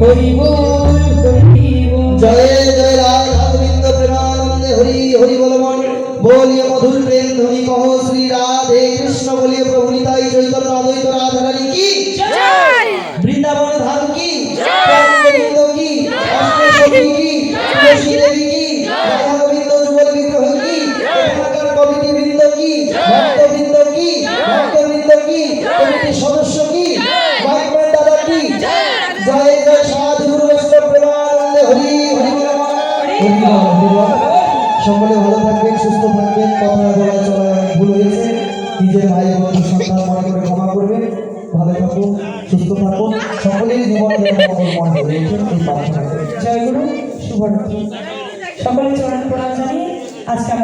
হরি বল হরি বল। জয় জয় রাধা গোবিন্দ প্রেমানন্দে হরি হরি বল মন बोलिए मधुर प्रेम ध्वनि कहो श्री राधे कृष्ण बोलिए प्रभु निताई चैतन्य अद्वैत राधा रानी की जय। वृंदावन धाम की जय गोविंद की अष्टसखी की तुलसी देवी की राधा गोविंद जुगल विग्रह की एखानकार कमिटी वृंद की भक्त वृंद की कमिटी सदस्य की वाइटमैन दादा की जय जय साधु गुरु वैष्णव प्रेमानंदे हरि हरि बोल সকলে ভালো থাকবেন সুস্থ থাকবেন কথা বলা চলা ভুল হয়েছে নিজের ভাই বোন সন্তান মনে করে ক্ষমা করবেন ভালো থাকুন সুস্থ থাকুন সকলেই জীবন মনে করে এই প্রার্থনা করি। জয় গুরু শুভরাত্রি। সকলে চরণ প্রণাম জানিয়ে আজকে আমাদের